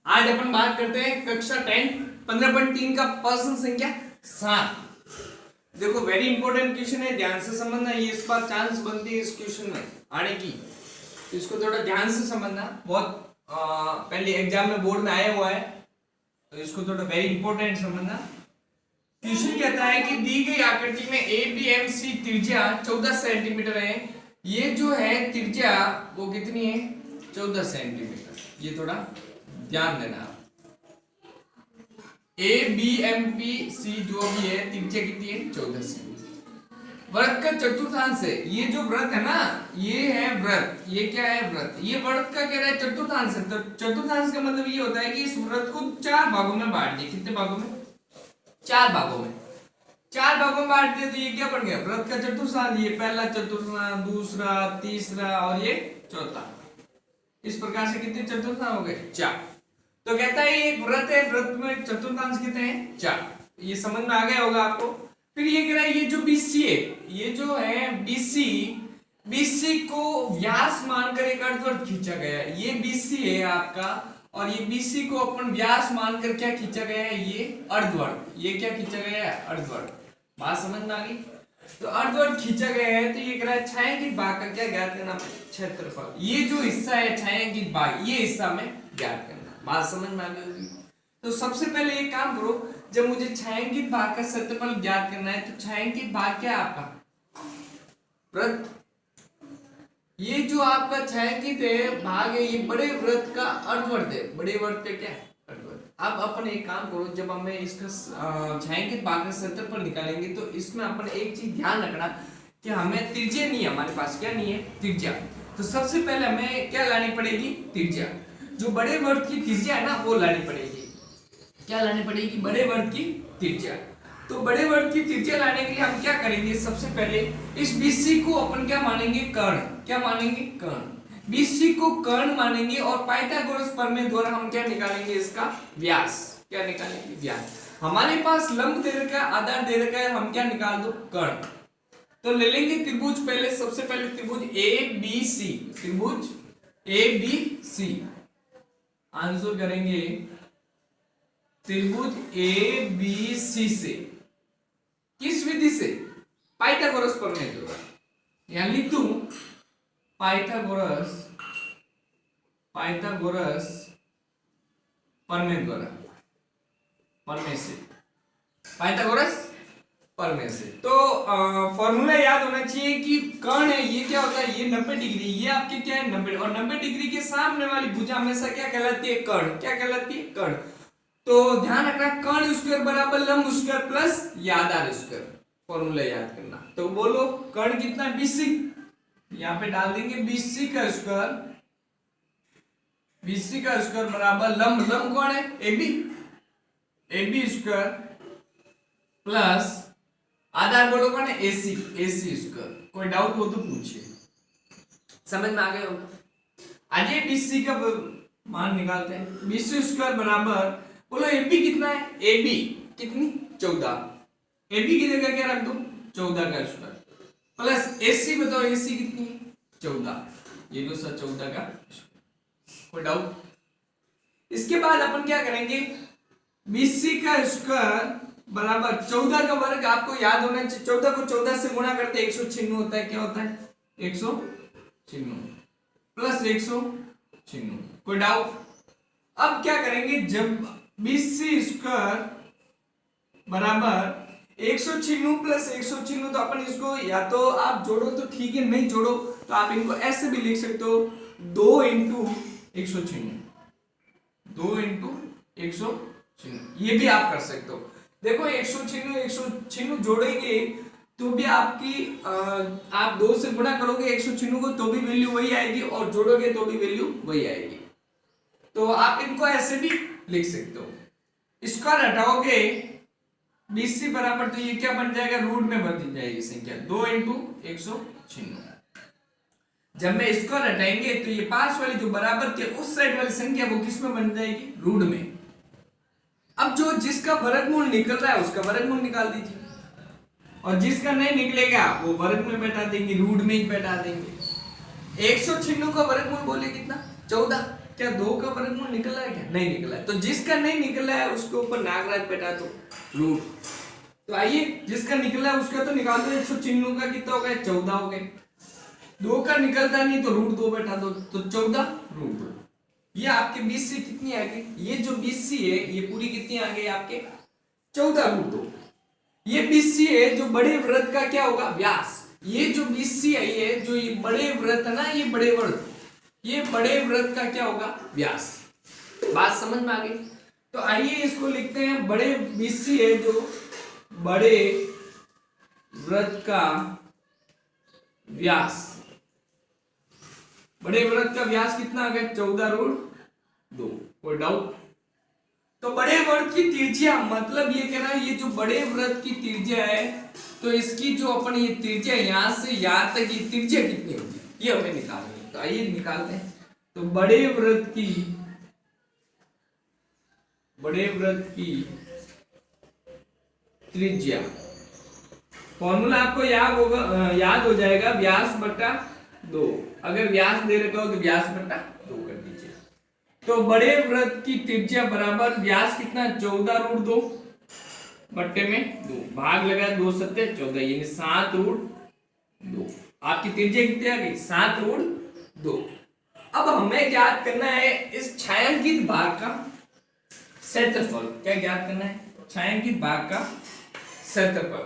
आज अपन बात करते हैं कक्षा 10 15.3 का प्रश्न संख्या 7। देखो वेरी इंपॉर्टेंट क्वेश्चन है, ध्यान से समझना। ये इस बार चांस बनती है इस क्वेश्चन में आने की, तो इसको थोड़ा ध्यान से समझना। बहुत पहले एग्जाम में बोर्ड में आया हुआ है, तो इसको थोड़ा वेरी इंपॉर्टेंट समझना। क्वेश्चन कहता है कि दी गई आकृति में ABMC त्रिज्या 14 सेंटीमीटर है। ये जो है त्रिज्या वो कितनी है? 14 सेंटीमीटर। ये थोड़ा ध्यान देना। ABMC जो भी है त्रिज्या कितनी है? 14 सेंटीमीटर। वृत्त का चतुर्थांश है। ये जो वृत्त है ना, ये है वृत्त। ये क्या है? वृत्त। ये वृत्त का कह रहा है चतुर्थांश है। तो चतुर्थांश का मतलब ये होता है कि इस वृत्त को 4 भागों में बांट दिया। कितने भागों में? 4 भागों में। 4 भागों में बांट दिया तो ये क्या बन गया? वृत्त का चतुर्थांश। ये पहला चतुर्थांश, दूसरा, तीसरा और ये चौथा। इस प्रकार से कितने चतुर्थांश हो गए? 4। तो कहता है ये वृत्त है, वृत्त में चतुर्थांश कितने हैं? 4। ये समझ में आ गया होगा आपको। फिर ये कह रहा है ये जो BC है, ये जो है BC को व्यास मानकर एक अर्धवृत्त खींचा गया है। ये BC है आपका, और ये BC को अपन व्यास मानकर क्या खींचा गया है? ये अर्धवृत्त। ये क्या खींचा गया है? अर्धवृत्त। बात समझ में आ गई? तो अर्धवृत्त खींचा गया है, तो ये कह रहा है छायांकित भाग का क्या ज्ञात करना? क्षेत्रफल। ये जो हिस्सा है छायांकित भाग, ये हिस्सा में ज्ञात करना। बात समझ में आ गई? तो सबसे पहले एक काम करो, जब मुझे छायांकित भाग का क्षेत्रफल ज्ञात करना है, तो छायांकित भाग क्या है आपका? वृत्त। ये जो आपका छायांकित है भाग है, ये बड़े वृत्त का अर्धवृत्त है। बड़े वृत्त का क्या है? अर्धवृत्त। अब अपन एक काम करो, जब हमें इसका छायांकित भाग का क्षेत्रफल निकालेंगे, तो इसमें अपन एक चीज ध्यान रखना कि हमें त्रिज्या नहीं है हमारे पास। क्या नहीं है? त्रिज्या। तो सबसे पहले हमें क्या लानी पड़ेगी? त्रिज्या। जो बड़े वृत्त की त्रिज्या है ना, वो लानी पड़ेगी। क्या लानी पड़ेगी? बड़े वृत्त की त्रिज्या। तो बड़े वृत्त की त्रिज्या लाने के लिए हम क्या करेंगे? सबसे पहले इस BC को अपन क्या मानेंगे? कर्ण। क्या मानेंगे? कर्ण। BC को कर्ण मानेंगे, और पाइथागोरस प्रमेय द्वारा हम क्या निकालेंगे? इसका व्यास। क्या निकालेंगे? व्यास। हमारे पास लंब दे रखा है, आधार दे रखा है, हम क्या निकाल दो? कर्ण। तो ले लेंगे त्रिभुज। पहले सबसे पहले त्रिभुज ABC। त्रिभुज ABC आंसर करेंगे त्रिभुज ABC से। किस विधि से? पाइथागोरस प्रमेय द्वारा। यहां लिख दूं पाइथागोरस प्रमेय द्वारा। प्रमेय से, पाइथागोरस प्रमेय से। तो फॉर्मूला याद होना चाहिए कि कर्ण है, ये क्या होता है? ये 90 डिग्री। ये आपके क्या है? 90। और 90 डिग्री के सामने वाली भुजा हमेशा क्या कहलाती है? कर्ण। क्या कहलाती है? कर्ण। तो ध्यान रखना, कर्ण स्क्वायर बराबर लंब स्क्वायर प्लस आधार स्क्वायर। फॉर्मूला याद करना। तो बोलो कर्ण कितना है? BC। यहां पे डाल देंगे BC का स्क्वायर बराबर लंब। लंब कौन है? AB स्क्वायर प्लस आधार बोलो कौन है? AC square. कोई डाउट हो तो पूछिए। समझ में आ गया होगा? आज ये BC का मान निकालते हैं। BC स्क्वायर बराबर बोलो AB कितना है? AB कितनी? 14। AB की जगह क्या रख दो? 14 का स्क्वायर प्लस AC बताओ AC कितनी है? 14। ये तो सर 14 का। कोई डाउट? इसके बाद अपन क्या करेंगे? BC का स्क्वायर बराबर 14 का वर्ग। आपको याद होना चाहिए 14 को 14 से गुणा करते 196 होता है। क्या होता है? 196 प्लस 196। कोई डाउट? अब क्या करेंगे? जब BC स्क्वायर बराबर 196 प्लस 196, तो अपन इसको या तो आप जोड़ो तो ठीक है, नहीं जोड़ो तो आप इनको ऐसे भी लिख सकते हो, 2 इंटू 196। 2 इंटू 196 ये भी आप कर सकते हो। देखो 196 जोड़ेंगे तो भी आपकी आप 2 से गुणा करोगे 196 को तो भी वैल्यू वही आएगी, और जोड़ोगे तो भी वैल्यू वही आएगी। तो आप इनको ऐसे भी लिख सकते हो। स्क्वायर हटाओगे BC बराबर, तो ये क्या बन जाएगा? रूट में बदल जाएगी संख्या। 2 इंटू 196। जब मैं स्क्वायर हटाएंगे तो ये पास वाली जो बराबर के उस साइड वाली संख्या वो किस में बन जाएगी? रूट में। अब जो जिसका वर्गमूल निकल रहा है उसका वर्गमूल निकाल दीजिए, और जिसका नहीं निकलेगा वो वर्ग में बैठा देंगे, रूट में ही बैठा देंगे। 196 का वर्गमूल बोले कितना? 14। क्या 2 का वर्गमूल निकला है क्या? नहीं निकला है। तो जिसका नहीं निकला है उसके ऊपर नागराज बैठा तो रूट। तो आइए जिसका निकला है उसका तो निकाल दो। 196 का कितना हो गया? 14 हो गए। 2 का निकलता नहीं तो रूट 2 बैठा दो, तो 14 रूट 2। ये आपके 20 से कितनी आ गई? ये जो 20 सी है ये पूरी कितनी आ गई आपके? 14 रूट 2। ये 20 सी है जो बड़े वृत्त का क्या होगा? व्यास। ये जो 20 सी आई है जो ये बड़े वृत्त है ना, ये बड़े वृत्त, ये बड़े वृत्त का क्या होगा? व्यास। बात समझ में आ गई? तो आइए इसको लिखते हैं बड़े 20 सी है जो बड़े वृत्त का व्यास। बड़े वृत्त का व्यास कितना आ गया? 14 रूट 2। कोई डाउट? तो बड़े वृत्त की त्रिज्या, मतलब ये कह रहा है ये जो बड़े वृत्त की त्रिज्या है तो इसकी जो अपन ये त्रिज्या यहां से यहां तक ये त्रिज्या कितनी होगी ये हमें निकालनी है। तो आइए निकालते हैं। तो बड़े वृत्त की त्रिज्या फॉर्मूला आपको याद हो जाएगा, व्यास बटा 2। अगर व्यास दे रखा हो तो व्यास बटा 2 कर दीजिए। तो बड़े वृत्त की त्रिज्या बराबर व्यास कितना? 14 रूट 2 बट्टे में 2, भाग लगा 2 सत्ते 14, यानी 7 रूट 2। आपकी त्रिज्या कितनी आ गई? 7 रूट 2। अब हमें ज्ञात करना है इस छायांकित भाग का क्षेत्रफल। क्या ज्ञात करना है? छायांकित भाग का क्षेत्रफल।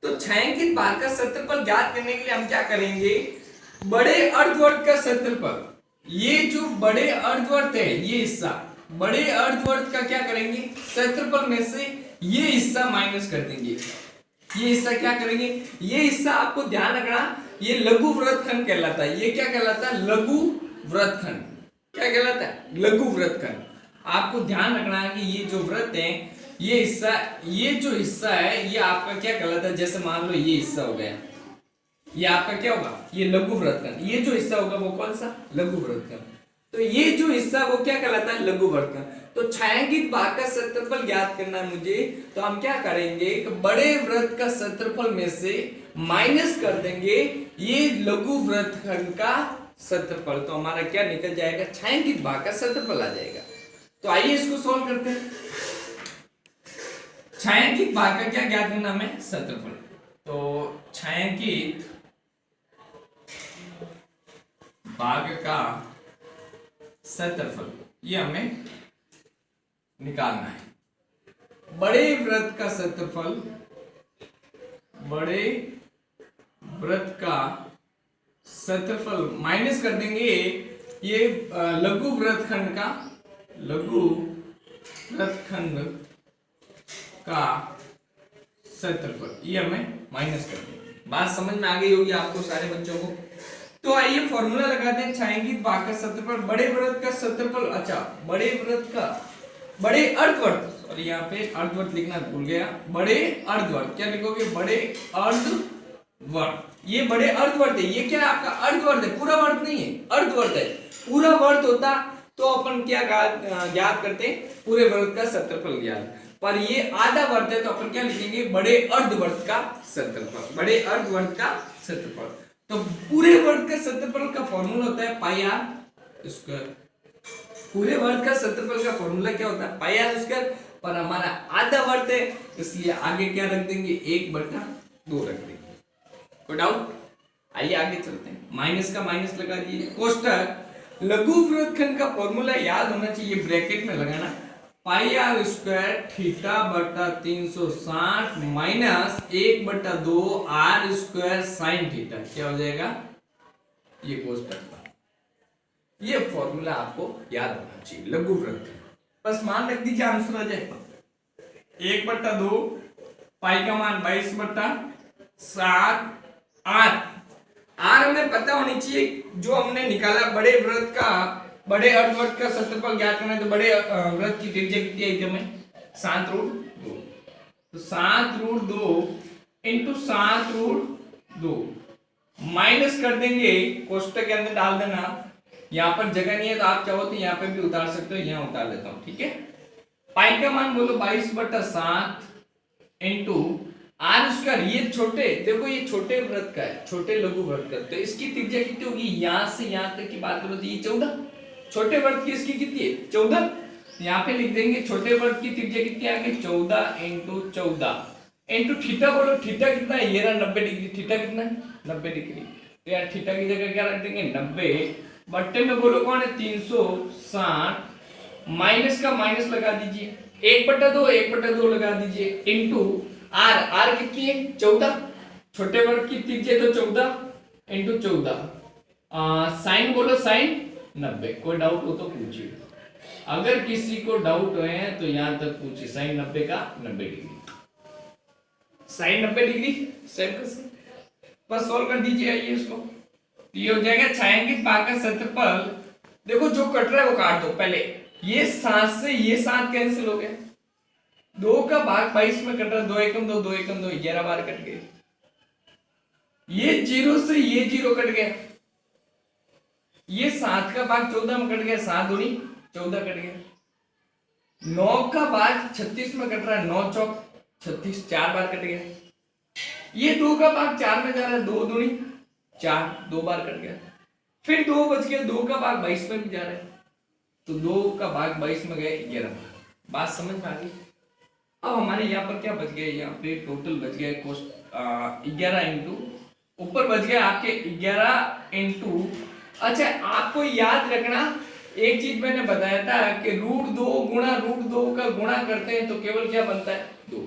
तो छायांकित भाग का क्षेत्रफल ज्ञात करने के लिए हम क्या करेंगे? बड़े अर्धवर्त का क्षेत्रफल, ये जो बड़े अर्धवर्त है ये हिस्सा, बड़े अर्धवर्त का क्या करेंगे? क्षेत्रफल में से ये हिस्सा माइनस कर देंगे। ये हिस्सा क्या करेंगे? ये हिस्सा आपको ध्यान रखना, ये लघु वृत्तखंड कहलाता है। ये क्या कहलाता है? लघु वृत्तखंड। क्या कहलाता है? लघु वृत्तखंड। आपको ध्यान रखना है कि ये जो वृत्त है ये हिस्सा, ये जो हिस्सा है ये आपका क्या कहलाता है? जैसे मान लो ये हिस्सा हो गया, ये आपका क्या होगा? ये लघु वृत्तखंड। ये जो हिस्सा होगा वो कौन सा? लघु वृत्तखंड। तो ये जो हिस्सा वो क्या कहलाता है? लघु वृत्तखंड। तो छायांकित भाग का क्षेत्रफल ज्ञात करना है मुझे, तो हम क्या करेंगे कि बड़े वृत्त का क्षेत्रफल में से माइनस कर देंगे ये लघु वृत्तखंड का क्षेत्रफल। तो हमारा क्या निकल जाएगा? छायांकित भाग का क्षेत्रफल आ जाएगा। तो आइए इसको सॉल्व करते हैं। छायांकित भाग का क्या ज्ञात करना हमें? क्षेत्रफल। तो छायांकित भाग का क्षेत्रफल ये हमें निकालना है। बड़े वृत्त का क्षेत्रफल, बड़े वृत्त का क्षेत्रफल माइनस कर देंगे ये लघु वृत्तखंड का, लघु वृत्तखंड का क्षेत्रफल, ये हमें माइनस कर देंगे। बात समझ में आ गई होगी आपको सारे बच्चों को। तो आइए फॉर्मूला लगाते हैं। छायांकित भाग का क्षेत्रफल, बड़े वृत्त का क्षेत्रफल, अच्छा बड़े वृत्त का, बड़े अर्धवर्त, सॉरी यहाँ पे अर्धवर्त लिखना भूल गया, बड़े अर्धवर्त। क्या लिखोगे? बड़े अर्धवर्त। ये बड़े अर्धवर्त है। ये क्या है? आपका अर्धवर्त है, पूरा वर्त नहीं है, अर्धवर्त है। पूरा वर्त होता तो अपन क्या ज्ञात करते हैं? पूरे वर्त का क्षेत्रफल ज्ञात। पर ये आधा वर्त है तो अपन क्या लिखेंगे? बड़े अर्धवर्त का क्षेत्रफल, बड़े अर्धवर्त का क्षेत्रफल। तो पूरे वर्ग का क्षेत्रफल का फॉर्मूला होता है पाई आर स्क्वायर। पूरे वर्ग का क्षेत्रफल का फॉर्मूला क्या होता है? पाई आर स्क्वायर। पर हमारा आधा वर्ग है इसलिए आगे क्या रख देंगे? 1/2 रख देंगे। कोई डाउट? आइए आगे चलते हैं। माइनस का माइनस लगा दिए। कोष्टक लघु वृत्तखंड का फॉर्मूला याद होना चाहिए, ब्रैकेट में लगाना। पाई आर स्क्वायर थीटा बटा 360 minus 1/2 R square sine theta. क्या हो जाएगा? ये कोष्टक। ये फॉर्मूला आपको याद होना चाहिए लघु वृत्त। बस मान रख दीजिए, आंसर आ जाएगा 1/2 पाई का मान 22/7 आर। आर हमें पता होनी चाहिए जो हमने निकाला बड़े वृत्त का, बड़े अर्धवर्त का क्षेत्रफल ज्ञात करना है। तो बड़े वृत्त की त्रिज्या कितनी आई थी हमें? 7 रूट 2। तो 7 रूट 2 इंटू 7 रूट 2 माइनस कर देंगे, कोष्टक के अंदर डाल देना। यहाँ पर जगह नहीं है तो आप चाहो तो यहाँ पे भी उतार सकते हो, यहाँ उतार देता हूँ, ठीक है। पाई का मान बोलो 22/7 इंटू आर स्क्वायर। ये छोटे, देखो ये छोटे वृत्त का है, छोटे लघु वृत्त का, तो इसकी त्रिज्या कितनी होगी? यहां से यहां तक की बात करो तो ये 14, छोटे वर्ग की इसकी कितनी है 14। यहाँ पे लिख देंगे छोटे वर्ग की त्रिज्या कितनी आ गई 14 इंटू 14 इंटू थीटा। बोलो थीटा कितना है, ये रहा 90 डिग्री। थीटा कितना है 90 डिग्री। तो यार थीटा की जगह क्या रख देंगे 90 बट्टे में बोलो कौन है 360, माइनस का माइनस लगा दीजिए 1/2 1/2 लगा दीजिए इंटू आर। आर कितनी है 14, छोटे वर्ग की त्रिज्या तो 14 इंटू 14। साइन बोलो साइन 90। कोई डाउट हो तो पूछिए, अगर किसी को डाउट है तो यहां तक पूछिए। साइन 90 का 90 डिग्री, साइन 90 डिग्री सेम कर सकते, बस सॉल्व कर दीजिए। आइए इसको, ये हो जाएगा छायांकित भाग का क्षेत्रफल। देखो जो कट रहा है वो काट दो पहले। ये 7 से ये 7 कैंसिल हो गया, 2 का भाग 22 में कट रहा है, 2 एकम 2 2 एकम 2 11 बार कट गए। ये 0 से ये 0 कट गया, ये 7 का भाग 14 में कट गया, 7 दूनी 14 कट गया। 9 का भाग 36 में कट रहा है, 9 चौक 36 4 बार कट गया। ये 2 का भाग 4 में जा रहा है, 2 दूनी 4 2 बार कट गया। फिर 2 बच गया, 2 का भाग 22 में भी जा रहा है, तो 2 का भाग 22 में गया 11। बात समझ में आ गई। अब हमारे यहाँ पर क्या बच गया, यहाँ पे टोटल बच गया 11 इंटू ऊपर बच गया आपके 11 इंटू। अच्छा आपको याद रखना एक चीज मैंने बताया था कि √2 गुणा √2 का गुणा करते हैं तो केवल क्या बनता है 2।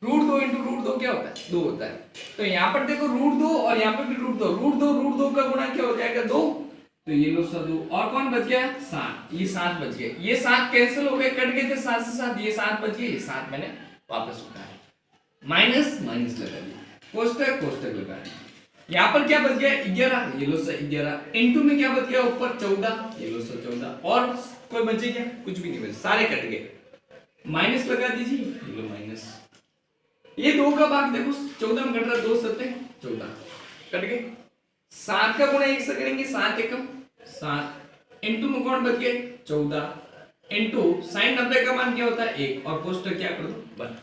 √2 इंटू √2 क्या होता है 2 होता है। तो यहाँ पर देखो √2 और यहाँ पर भी √2, √2 का गुणा क्या हो जाएगा 2, तो ये लो सर 2। और कौन बच गया 7, ये 7 बच गए, ये 7 कैंसिल हो गए कट गए थे 7 से 7, ये 7 बच गए, ये 7 मैंने वापस उठाया, माइनस माइनस लगा दिया, कोष्टक कोष्टक लगा दिया। यहाँ पर क्या बच गया 11, ये लो सर 11 इंटू में क्या बच गया ऊपर 14, ये लो सर 14। और कोई बचे क्या, कुछ भी नहीं बचे, सारे कट गए, माइनस लगा दीजिए, ये लो माइनस। ये 2 का भाग देखो 14 में कट रहा है, 2 7 14 कट गए। 7 का गुणा 1 से करेंगे, 7 एकम 7 इंटू में कौन बच गए 14 इंटू साइन 90 का मान क्या होता है 1 और कोष्टक क्या कर दो 1।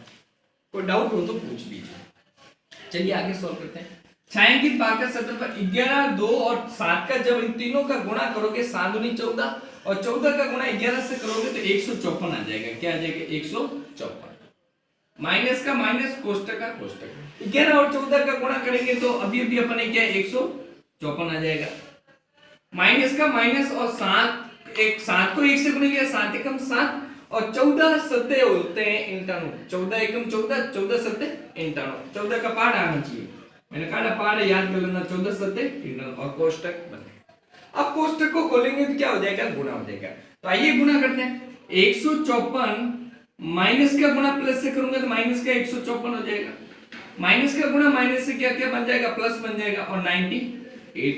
कोई डाउट हो तो पूछ लीजिए। चलिए आगे सॉल्व करते हैं। छायांकित भाग का क्षेत्रफल 11 2 और 7 का जब इन तीनों का गुणा करोगे 7 दूनी 14 और 14 का गुणा 11 से करोगे तो 154 आ जाएगा। क्या आ जाएगा 154। माइनस का माइनस कोष्टक का कोष्टक। 11 और 14 का गुणा करेंगे तो अभी अभी अपने क्या 154 आ जाएगा। माइनस का माइनस और 7 को 1 से गुणा किया 7 एकम 7 और 14 सत्ते होते हैं 91। 14 एकम 14 14 सत्ते 91। 14 का पाठ आना चाहिए, मैंने कहा ना पाठ याद कर लेना। 14 सत्ते 91 और कोष्टक बने। अब कोष्टक को खोलेंगे तो क्या हो जाएगा गुणा हो जाएगा। तो आइए गुणा करते हैं। 154 माइनस का गुणा प्लस से करूंगा तो माइनस का 154 हो जाएगा। माइनस का गुणा माइनस से क्या क्या बन जाएगा प्लस बन जाएगा और 98।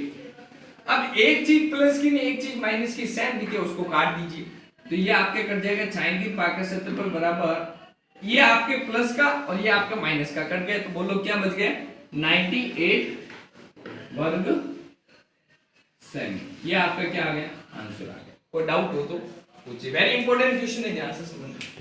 अब एक चीज प्लस की नहीं एक चीज माइनस की सेम दिखे उसको काट दीजिए तो ये आपके कट जाएगा। छायांकित भाग का क्षेत्रफल बराबर ये आपके प्लस का और ये आपका माइनस का कट गया तो बोलो क्या बच गया 98 वर्ग सेमी। ये आपका क्या आ गया आंसर आ गया। कोई डाउट हो तो पूछिए। वेरी इंपॉर्टेंट क्वेश्चन है, ध्यान से समझना।